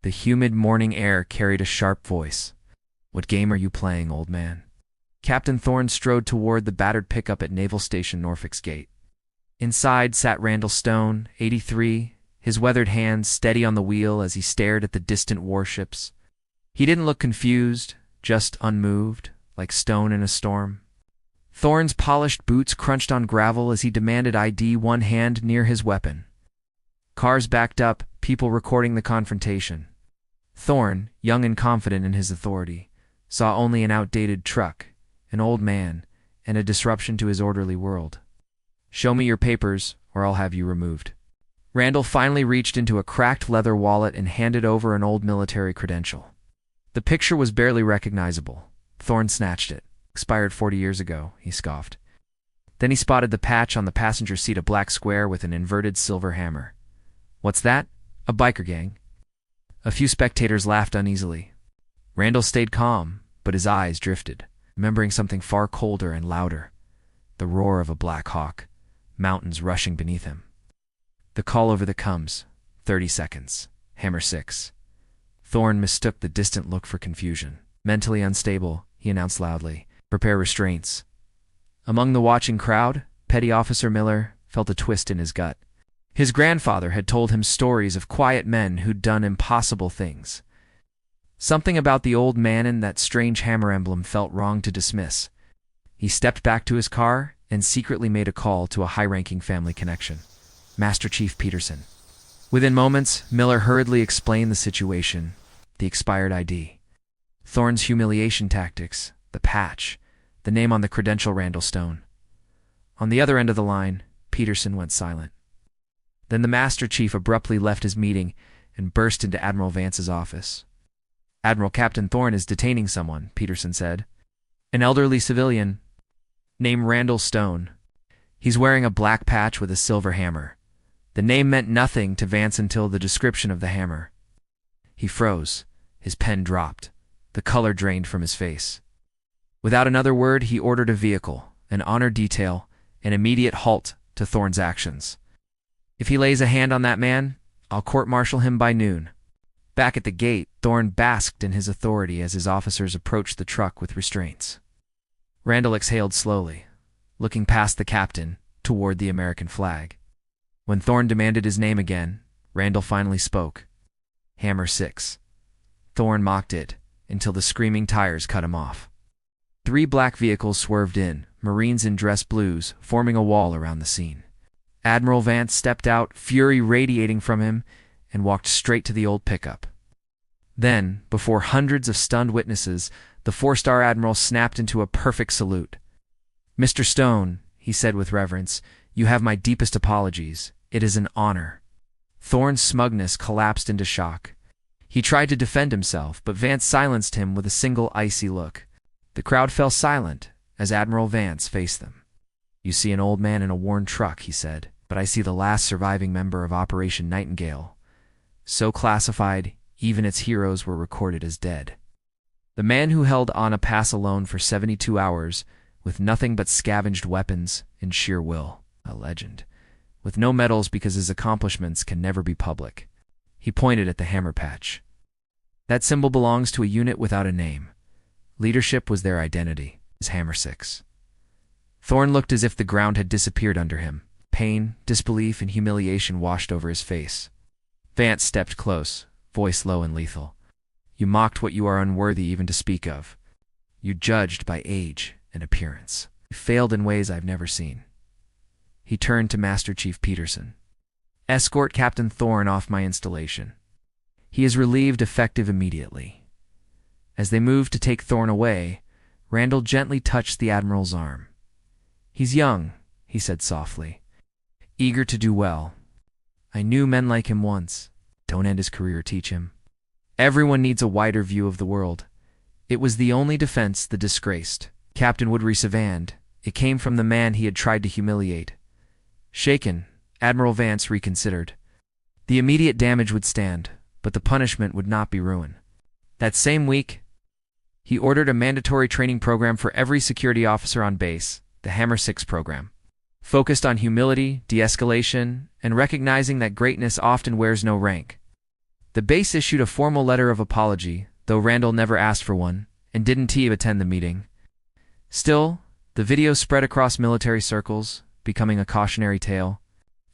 The humid morning air carried a sharp voice. "What game are you playing, old man?" Captain Thorne strode toward the battered pickup at Naval Station Norfolk's gate. Inside sat Randall Stone, 83, his weathered hands steady on the wheel as he stared at the distant warships. He didn't look confused, just unmoved, like stone in a storm. Thorne's polished boots crunched on gravel as he demanded ID, one hand near his weapon. Cars backed up, people recording the confrontation. Thorne, young and confident in his authority, saw only an outdated truck, an old man, and a disruption to his orderly world. "Show me your papers, or I'll have you removed." Randall finally reached into a cracked leather wallet and handed over an old military credential. The picture was barely recognizable. Thorne snatched it. "Expired 40 years ago," he scoffed. Then he spotted the patch on the passenger seat, a black square with an inverted silver hammer. "What's that?" "A biker gang." A few spectators laughed uneasily. Randall stayed calm, but his eyes drifted, remembering something far colder and louder. The roar of a black hawk, mountains rushing beneath him. The call over the comes. 30 seconds. Hammer 6. Thorne mistook the distant look for confusion. Mentally unstable, he announced loudly, "Prepare restraints." Among the watching crowd, Petty Officer Miller felt a twist in his gut. His grandfather had told him stories of quiet men who'd done impossible things. Something about the old man and that strange hammer emblem felt wrong to dismiss. He stepped back to his car and secretly made a call to a high-ranking family connection, Master Chief Peterson. Within moments, Miller hurriedly explained the situation, the expired ID, Thorne's humiliation tactics, the patch, the name on the credential, Randall Stone. On the other end of the line, Peterson went silent. Then the Master Chief abruptly left his meeting and burst into Admiral Vance's office. "Admiral, Captain Thorne is detaining someone," Peterson said. "An elderly civilian named Randall Stone. He's wearing a black patch with a silver hammer." The name meant nothing to Vance until the description of the hammer. He froze. His pen dropped. The color drained from his face. Without another word, he ordered a vehicle, an honor detail, an immediate halt to Thorne's actions. "If he lays a hand on that man, I'll court-martial him by noon." Back at the gate, Thorne basked in his authority as his officers approached the truck with restraints. Randall exhaled slowly, looking past the captain toward the American flag. When Thorne demanded his name again, Randall finally spoke. "Hammer 6. Thorne mocked it until the screaming tires cut him off. 3 black vehicles swerved in, Marines in dress blues, forming a wall around the scene. Admiral Vance stepped out, fury radiating from him, and walked straight to the old pickup. Then, before hundreds of stunned witnesses, the 4-star Admiral snapped into a perfect salute. "Mr. Stone," he said with reverence, "you have my deepest apologies. It is an honor." Thorne's smugness collapsed into shock. He tried to defend himself, but Vance silenced him with a single icy look. The crowd fell silent as Admiral Vance faced them. "You see an old man in a worn truck," he said, "but I see the last surviving member of Operation Nightingale. So classified, even its heroes were recorded as dead. The man who held on a pass alone for 72 hours, with nothing but scavenged weapons and sheer will, a legend, with no medals because his accomplishments can never be public." He pointed at the hammer patch. "That symbol belongs to a unit without a name. Leadership was their identity, his Hammer 6. Thorne looked as if the ground had disappeared under him. Pain, disbelief, and humiliation washed over his face. Vance stepped close, voice low and lethal. "You mocked what you are unworthy even to speak of. You judged by age and appearance. You failed in ways I've never seen." He turned to Master Chief Peterson. "Escort Captain Thorne off my installation. He is relieved effective immediately." As they moved to take Thorne away, Randall gently touched the Admiral's arm. "He's young," he said softly, "eager to do well. I knew men like him once. Don't end his career, teach him. Everyone needs a wider view of the world." It was the only defense the disgraced Captain would resuppand. It came from the man he had tried to humiliate. Shaken, Admiral Vance reconsidered. The immediate damage would stand, but the punishment would not be ruin. That same week, he ordered a mandatory training program for every security officer on base, the Hammer 6 program, focused on humility, de-escalation, and recognizing that greatness often wears no rank. The base issued a formal letter of apology, though Randall never asked for one, and didn't even attend the meeting. Still, the video spread across military circles, becoming a cautionary tale.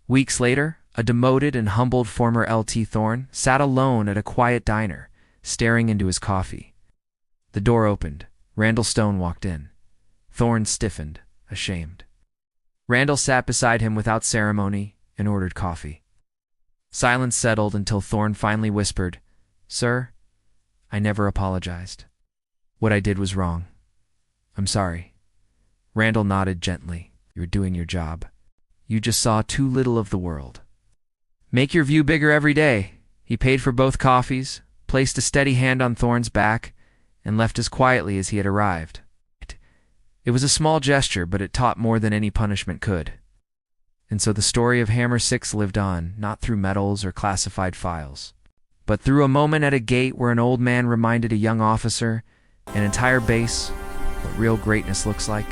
Weeks later, a demoted and humbled former LT Thorne sat alone at a quiet diner, staring into his coffee. The door opened. Randall Stone walked in. Thorne stiffened, ashamed. Randall sat beside him without ceremony and ordered coffee. Silence settled until Thorne finally whispered, "Sir, I never apologized. What I did was wrong. I'm sorry." Randall nodded gently. "You're doing your job. You just saw too little of the world. Make your view bigger every day." He paid for both coffees, placed a steady hand on Thorne's back, and left as quietly as he had arrived. It was a small gesture, but it taught more than any punishment could. And so the story of Hammer 6 lived on, not through medals or classified files, but through a moment at a gate where an old man reminded a young officer, an entire base, what real greatness looks like.